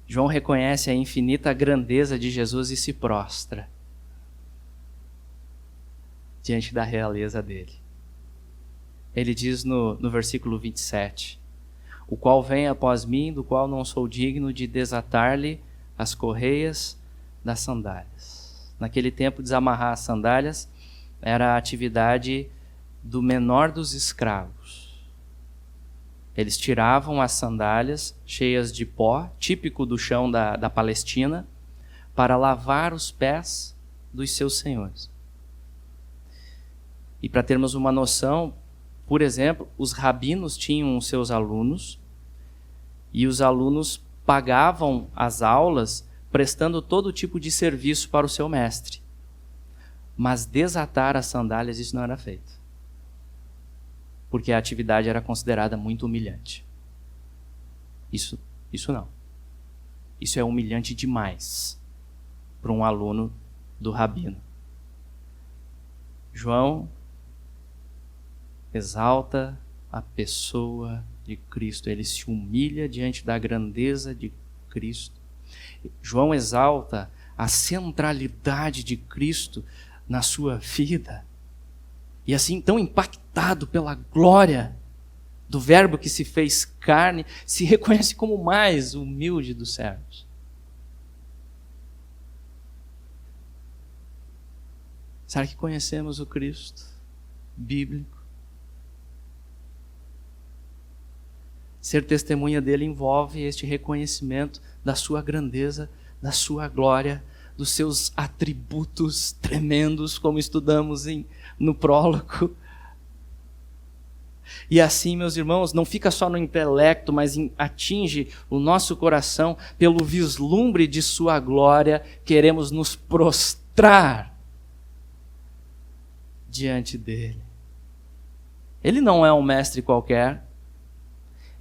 João reconhece a infinita grandeza de Jesus e se prostra diante da realeza dele. Ele diz no versículo 27, o qual vem após mim, do qual não sou digno de desatar-lhe as correias das sandálias. Naquele tempo, desamarrar as sandálias era a atividade do menor dos escravos. Eles tiravam as sandálias cheias de pó, típico do chão da Palestina, para lavar os pés dos seus senhores. E para termos uma noção, por exemplo, os rabinos tinham os seus alunos e os alunos pagavam as aulas prestando todo tipo de serviço para o seu mestre. Mas desatar as sandálias, isso não era feito. Porque a atividade era considerada muito humilhante. Isso não. Isso é humilhante demais para um aluno do rabino. João exalta a pessoa de Cristo. Ele se humilha diante da grandeza de Cristo. João exalta a centralidade de Cristo na sua vida. E assim, tão impactado pela glória do Verbo que se fez carne, se reconhece como o mais humilde dos servos. Será que conhecemos o Cristo bíblico? Ser testemunha dele envolve este reconhecimento da sua grandeza, da sua glória, dos seus atributos tremendos, como estudamos no prólogo. E assim, meus irmãos, não fica só no intelecto, mas atinge o nosso coração pelo vislumbre de sua glória. Queremos nos prostrar diante dele. Ele não é um mestre qualquer.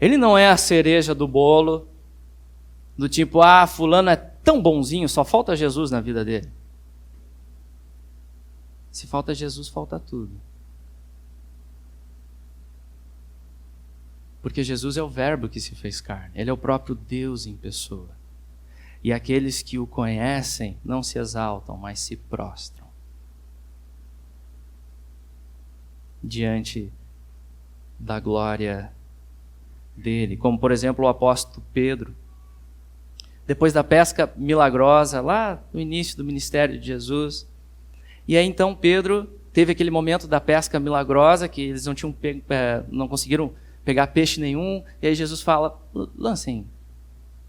Ele não é a cereja do bolo, do tipo, fulano é tão bonzinho, só falta Jesus na vida dele. Se falta Jesus, falta tudo. Porque Jesus é o Verbo que se fez carne. Ele é o próprio Deus em pessoa. E aqueles que o conhecem não se exaltam, mas se prostram. diante da glória dele, como por exemplo o apóstolo Pedro. Depois da pesca milagrosa, lá no início do ministério de Jesus, e aí então Pedro teve aquele momento da pesca milagrosa, que eles não conseguiram pegar peixe nenhum, e aí Jesus fala, lancem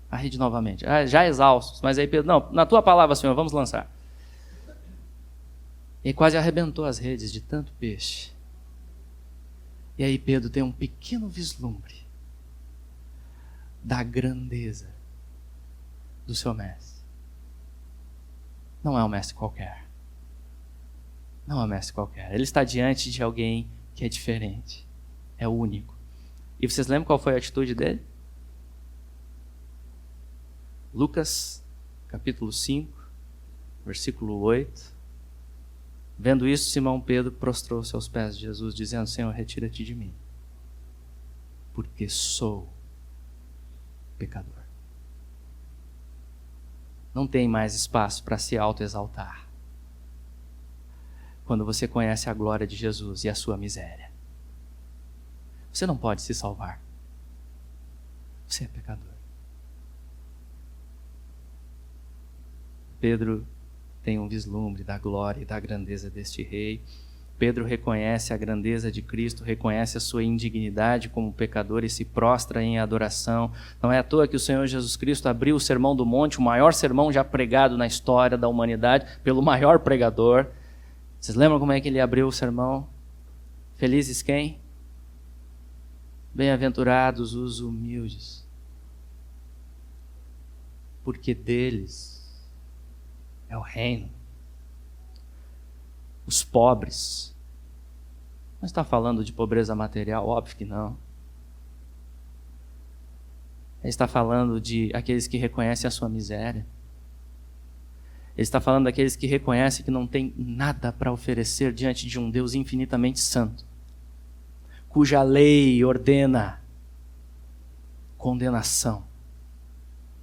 a rede novamente, já exaustos, mas aí Pedro, não, na tua palavra, Senhor, vamos lançar. E quase arrebentou as redes de tanto peixe. E aí Pedro tem um pequeno vislumbre da grandeza do seu mestre. Não é um mestre qualquer. Não é um mestre qualquer. Ele está diante de alguém que é diferente. É único. E vocês lembram qual foi a atitude dele? Lucas, capítulo 5, versículo 8. Vendo isso, Simão Pedro prostrou-se aos pés de Jesus, dizendo, Senhor, retira-te de mim, porque sou pecador. Não tem mais espaço para se autoexaltar quando você conhece a glória de Jesus e a sua miséria. Você não pode se salvar. Você é pecador. Pedro tem um vislumbre da glória e da grandeza deste rei. Pedro reconhece a grandeza de Cristo, reconhece a sua indignidade como pecador e se prostra em adoração. Não é à toa que o Senhor Jesus Cristo abriu o Sermão do Monte, o maior sermão já pregado na história da humanidade, pelo maior pregador. Vocês lembram como é que ele abriu o sermão? Felizes quem? Bem-aventurados os humildes, porque deles é o reino. Os pobres. Não está falando de pobreza material? Óbvio que não. Ele está falando de aqueles que reconhecem a sua miséria. Ele está falando daqueles que reconhecem que não tem nada para oferecer diante de um Deus infinitamente santo, cuja lei ordena condenação.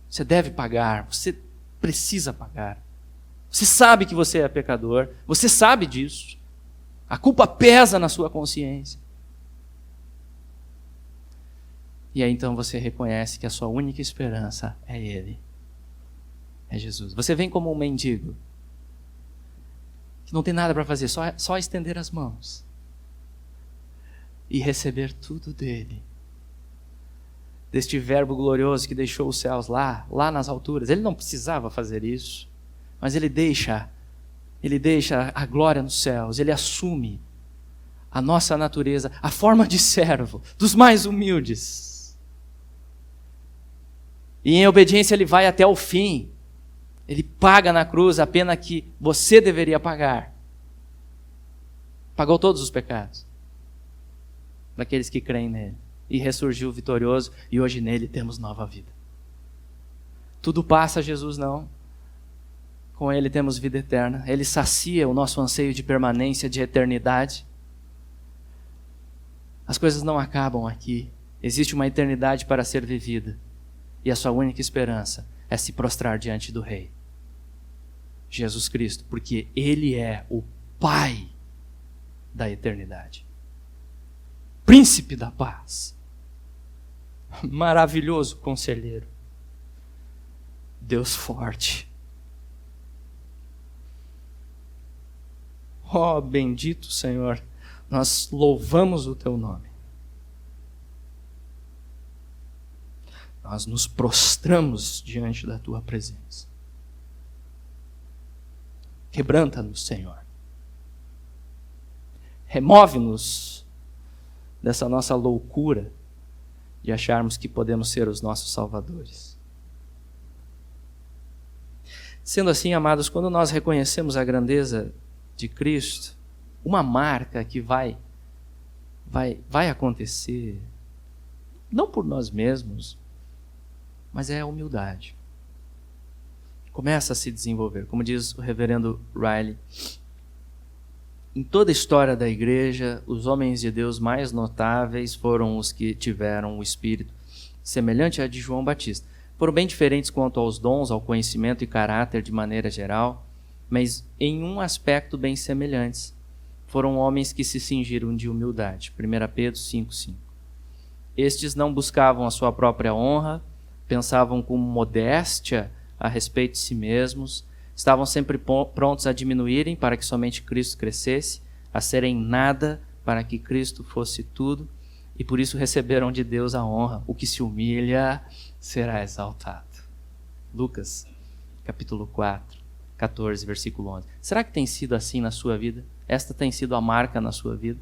Você deve pagar, você precisa pagar. Você sabe que você é pecador, você sabe disso. A culpa pesa na sua consciência. E aí então você reconhece que a sua única esperança é Ele. É Jesus. Você vem como um mendigo, que não tem nada para fazer, só estender as mãos e receber tudo dele. Deste verbo glorioso que deixou os céus lá nas alturas. Ele não precisava fazer isso. Mas ele deixa a glória nos céus, ele assume a nossa natureza, a forma de servo, dos mais humildes. E em obediência ele vai até o fim. Ele paga na cruz a pena que você deveria pagar. Pagou todos os pecados daqueles que creem nele. E ressurgiu vitorioso, e hoje nele temos nova vida. Tudo passa, Jesus não. Com Ele temos vida eterna. Ele sacia o nosso anseio de permanência, de eternidade. As coisas não acabam aqui. Existe uma eternidade para ser vivida. E a sua única esperança é se prostrar diante do Rei, Jesus Cristo, porque Ele é o Pai da eternidade. Príncipe da paz. Maravilhoso conselheiro. Deus forte. Ó, bendito Senhor, nós louvamos o Teu nome. Nós nos prostramos diante da Tua presença. Quebranta-nos, Senhor. Remove-nos dessa nossa loucura de acharmos que podemos ser os nossos salvadores. Sendo assim, amados, quando nós reconhecemos a grandeza de Cristo, uma marca que vai acontecer, não por nós mesmos, mas é a humildade. Começa a se desenvolver, como diz o reverendo Riley. Em toda a história da igreja, os homens de Deus mais notáveis foram os que tiveram o espírito semelhante ao de João Batista. Foram bem diferentes quanto aos dons, ao conhecimento e caráter de maneira geral, mas em um aspecto bem semelhantes. foram homens que se cingiram de humildade. 1 Pedro 5,5. Estes não buscavam a sua própria honra, pensavam com modéstia a respeito de si mesmos, estavam sempre prontos a diminuírem para que somente Cristo crescesse, a serem nada para que Cristo fosse tudo, e por isso receberam de Deus a honra. O que se humilha será exaltado. Lucas, capítulo 4, 14, versículo 11. Será que tem sido assim na sua vida? Esta tem sido a marca na sua vida?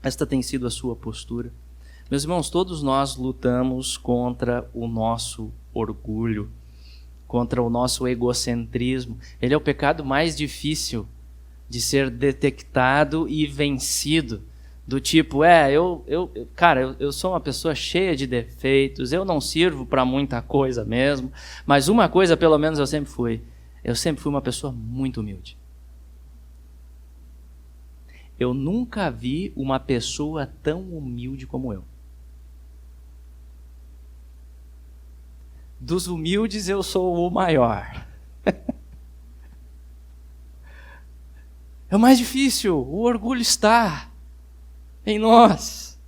Esta tem sido a sua postura? Meus irmãos, todos nós lutamos contra o nosso orgulho, contra o nosso egocentrismo. Ele é o pecado mais difícil de ser detectado e vencido. Do tipo, eu sou uma pessoa cheia de defeitos, eu não sirvo para muita coisa mesmo, mas uma coisa pelo menos eu sempre fui uma pessoa muito humilde. Eu nunca vi uma pessoa tão humilde como eu. Dos humildes eu sou o maior. É o mais difícil, o orgulho está em nós.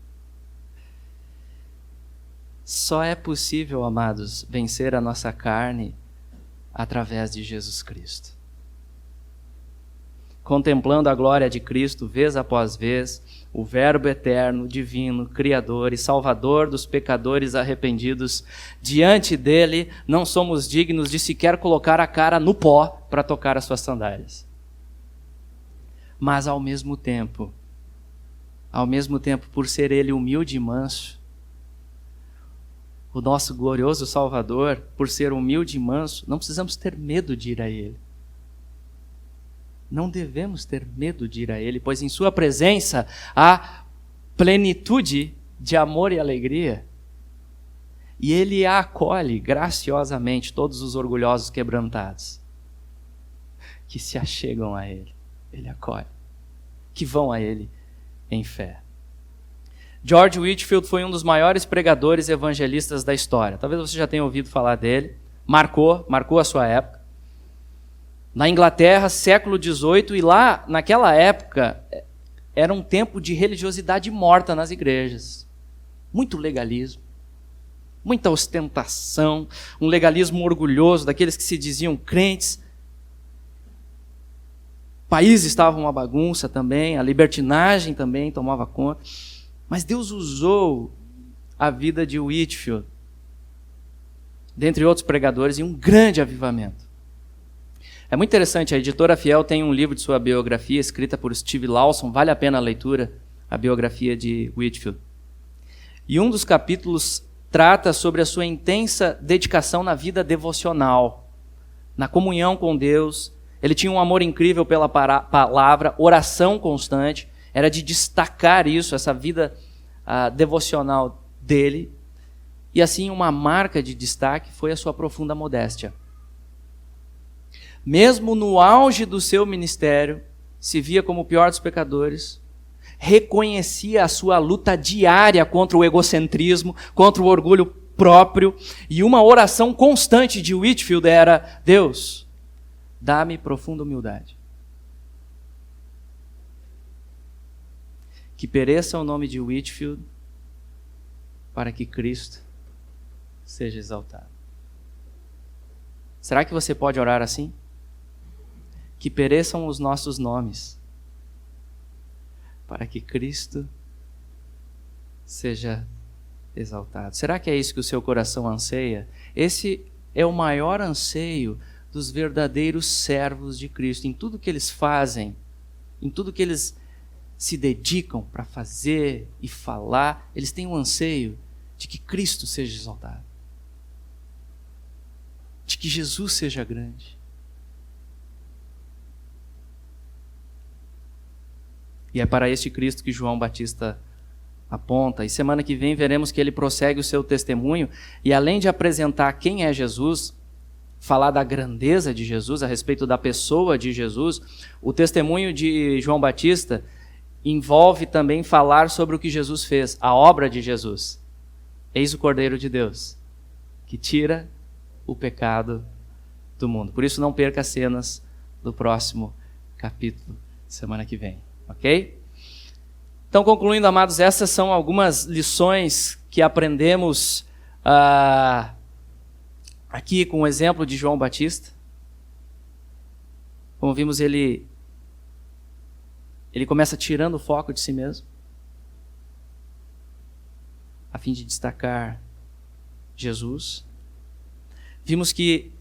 Só é possível, amados, vencer a nossa carne através de Jesus Cristo. Contemplando a glória de Cristo vez após vez, o Verbo eterno, divino, Criador e Salvador dos pecadores arrependidos, diante dele não somos dignos de sequer colocar a cara no pó para tocar as suas sandálias. Mas ao mesmo tempo, por ser ele humilde e manso, o nosso glorioso Salvador, por ser humilde e manso, não precisamos ter medo de ir a ele. Não devemos ter medo de ir a ele, pois em sua presença há plenitude de amor e alegria. E ele acolhe graciosamente todos os orgulhosos quebrantados que se achegam a ele. Ele acolhe, que vão a ele em fé. George Whitefield foi um dos maiores pregadores evangelistas da história. Talvez você já tenha ouvido falar dele. Marcou a sua época. Na Inglaterra, século XVIII, e lá, naquela época, era um tempo de religiosidade morta nas igrejas. Muito legalismo, muita ostentação, um legalismo orgulhoso daqueles que se diziam crentes. O país estava uma bagunça também, a libertinagem também tomava conta. Mas Deus usou a vida de Whitefield, dentre outros pregadores, em um grande avivamento. É muito interessante, a editora Fiel tem um livro de sua biografia, escrita por Steve Lawson, vale a pena a leitura, a biografia de Whitefield. E um dos capítulos trata sobre a sua intensa dedicação na vida devocional, na comunhão com Deus. Ele tinha um amor incrível pela palavra, oração constante, era de destacar isso, essa vida devocional dele. E assim, uma marca de destaque foi a sua profunda modéstia. Mesmo no auge do seu ministério, se via como o pior dos pecadores, reconhecia a sua luta diária contra o egocentrismo, contra o orgulho próprio, e uma oração constante de Whitefield era: Deus, dá-me profunda humildade. Que pereça o nome de Whitefield, para que Cristo seja exaltado. Será que você pode orar assim? Que pereçam os nossos nomes, para que Cristo seja exaltado. Será que é isso que o seu coração anseia? Esse é o maior anseio dos verdadeiros servos de Cristo. Em tudo que eles fazem, em tudo que eles se dedicam para fazer e falar, eles têm um anseio de que Cristo seja exaltado, de que Jesus seja grande. E é para este Cristo que João Batista aponta. E semana que vem veremos que ele prossegue o seu testemunho. E além de apresentar quem é Jesus, falar da grandeza de Jesus, a respeito da pessoa de Jesus, o testemunho de João Batista envolve também falar sobre o que Jesus fez, a obra de Jesus. Eis o Cordeiro de Deus, que tira o pecado do mundo. Por isso não perca as cenas do próximo capítulo semana que vem, ok? Então, concluindo, amados, essas são algumas lições que aprendemos aqui com o exemplo de João Batista. Como vimos, ele começa tirando o foco de si mesmo, a fim de destacar Jesus. Vimos que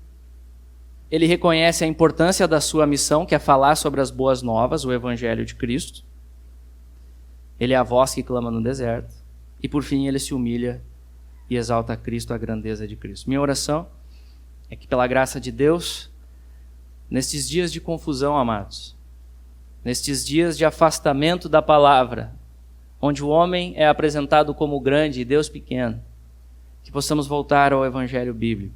ele reconhece a importância da sua missão, que é falar sobre as boas novas, o Evangelho de Cristo. Ele é a voz que clama no deserto. E por fim ele se humilha e exalta a Cristo, a grandeza de Cristo. Minha oração é que pela graça de Deus, nestes dias de confusão, amados, nestes dias de afastamento da palavra, onde o homem é apresentado como grande e Deus pequeno, que possamos voltar ao Evangelho bíblico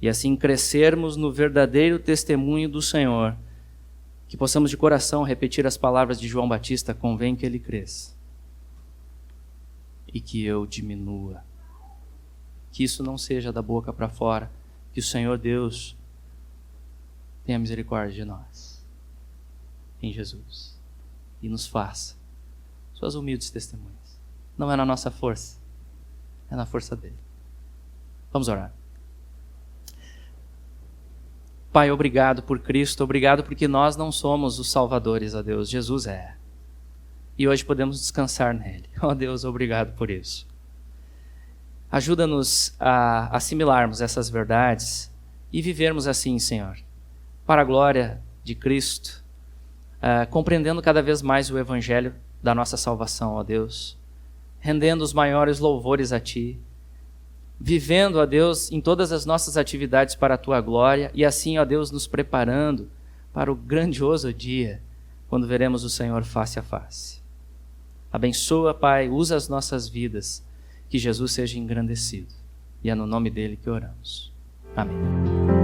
e assim crescermos no verdadeiro testemunho do Senhor, que possamos de coração repetir as palavras de João Batista: convém que ele cresça e que eu diminua. Que isso não seja da boca para fora, que o Senhor Deus tenha misericórdia de nós, em Jesus, e nos faça suas humildes testemunhas. Não é na nossa força, é na força dele. Vamos orar. Pai, obrigado por Cristo, obrigado porque nós não somos os salvadores, ó Deus, Jesus é. E hoje podemos descansar nele. Ó Deus, obrigado por isso. Ajuda-nos a assimilarmos essas verdades e vivermos assim, Senhor, para a glória de Cristo, compreendendo cada vez mais o Evangelho da nossa salvação, ó Deus, rendendo os maiores louvores a Ti, vivendo, ó Deus, em todas as nossas atividades para a Tua glória e assim, ó Deus, nos preparando para o grandioso dia quando veremos o Senhor face a face. Abençoa, Pai, usa as nossas vidas, que Jesus seja engrandecido. E é no nome dele que oramos. Amém.